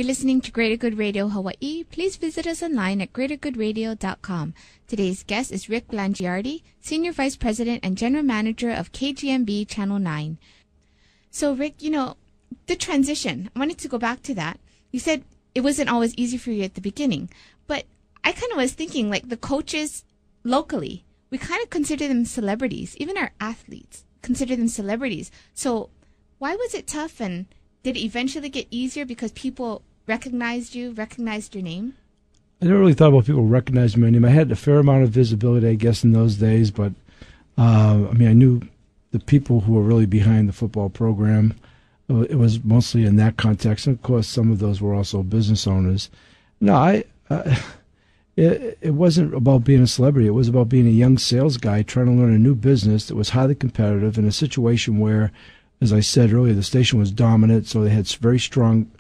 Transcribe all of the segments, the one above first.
You're listening to Greater Good Radio Hawaii. Please visit us online at greatergoodradio.com. Today's guest is Rick Blangiardi, Senior Vice President and General Manager of KGMB Channel 9. So, Rick, the transition, I wanted to go back to that. You said it wasn't always easy for you at the beginning, but I kind of was thinking, like, the coaches locally, we kind of consider them celebrities. Even our athletes consider them celebrities. So why was it tough, and did it eventually get easier because people recognized your name? I never really thought about people recognizing my name. I had a fair amount of visibility, I guess, in those days, but I knew the people who were really behind the football program. It was mostly in that context, and of course, some of those were also business owners. No, it wasn't about being a celebrity. It was about being a young sales guy trying to learn a new business that was highly competitive in a situation where, as I said earlier, the station was dominant, so they had very strong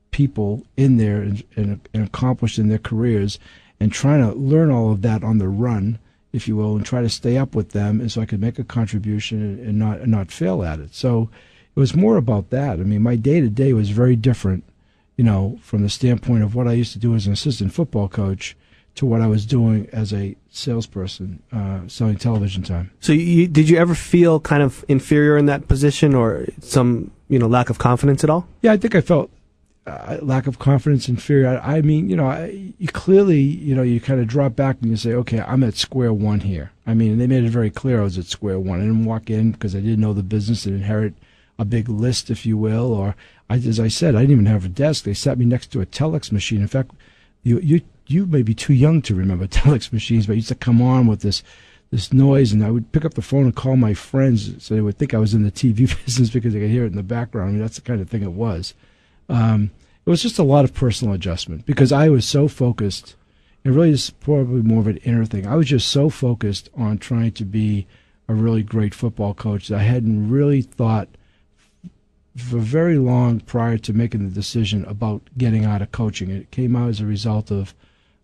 people in there and accomplished in their careers, and trying to learn all of that on the run, if you will, and try to stay up with them, and so I could make a contribution and not fail at it. So it was more about that. I mean, my day-to-day was very different, from the standpoint of what I used to do as an assistant football coach to what I was doing as a salesperson, selling television time. So did you ever feel kind of inferior in that position, or some, lack of confidence at all? Yeah, I think I felt lack of confidence, inferior. I mean, you clearly, you kind of drop back and you say, okay, I'm at square one here. I mean, they made it very clear I was at square one. I didn't walk in because I didn't know the business and inherit a big list, if you will, or as I said, I didn't even have a desk. They sat me next to a telex machine. In fact, you may be too young to remember telex machines, but it used to come on with this noise, and I would pick up the phone and call my friends so they would think I was in the TV business because they could hear it in the background. I mean, that's the kind of thing it was. It was just a lot of personal adjustment because I was so focused. It really is probably more of an inner thing. I was just so focused on trying to be a really great football coach that I hadn't really thought for very long prior to making the decision about getting out of coaching. It came out as a result of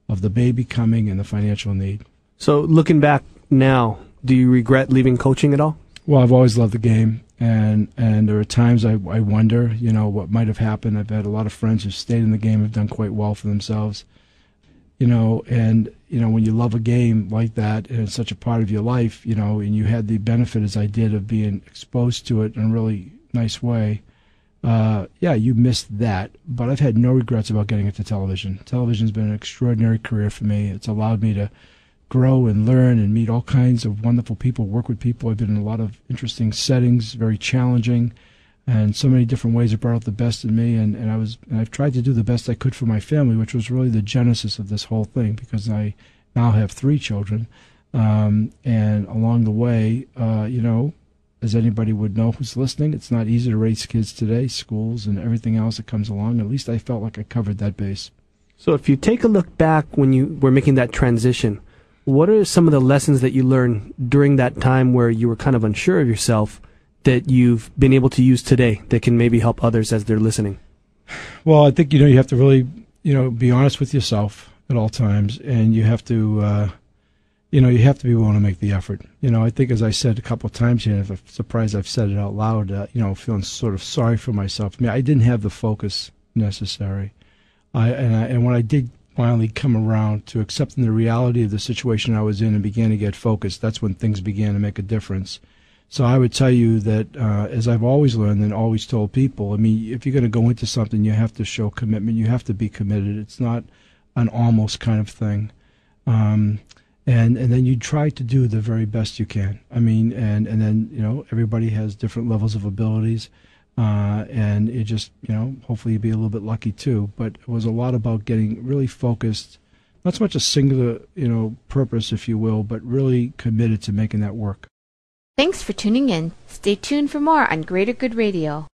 the baby coming and the financial need. So looking back now, do you regret leaving coaching at all? Well, I've always loved the game, and there are times I wonder, what might have happened. I've had a lot of friends who've stayed in the game, have done quite well for themselves, and when you love a game like that and it's such a part of your life, and you had the benefit, as I did, of being exposed to it in a really nice way, you missed that. But I've had no regrets about getting into television. Television's been an extraordinary career for me. It's allowed me to grow and learn and meet all kinds of wonderful people, work with people. I've been in a lot of interesting settings, very challenging, and so many different ways it brought out the best in me. And I've tried to do the best I could for my family, which was really the genesis of this whole thing, because I now have 3 children. And along the way, as anybody would know who's listening, it's not easy to raise kids today, schools and everything else that comes along. At least I felt like I covered that base. So if you take a look back when you were making that transition, what are some of the lessons that you learned during that time where you were kind of unsure of yourself that you've been able to use today that can maybe help others as they're listening? Well, I think, you have to really, be honest with yourself at all times, and you have to, you have to be willing to make the effort. I think, as I said a couple of times here, and I'm surprised I've said it out loud, feeling sort of sorry for myself. I mean, I didn't have the focus necessary. And when I did finally come around to accepting the reality of the situation I was in and began to get focused, that's when things began to make a difference. So I would tell you that, as I've always learned and always told people, I mean, if you're going to go into something, you have to show commitment. You have to be committed. It's not an almost kind of thing. And then you try to do the very best you can. I mean, and then, everybody has different levels of abilities. And it just, hopefully you'll be a little bit lucky too. But it was a lot about getting really focused, not so much a singular, purpose, if you will, but really committed to making that work. Thanks for tuning in. Stay tuned for more on Greater Good Radio.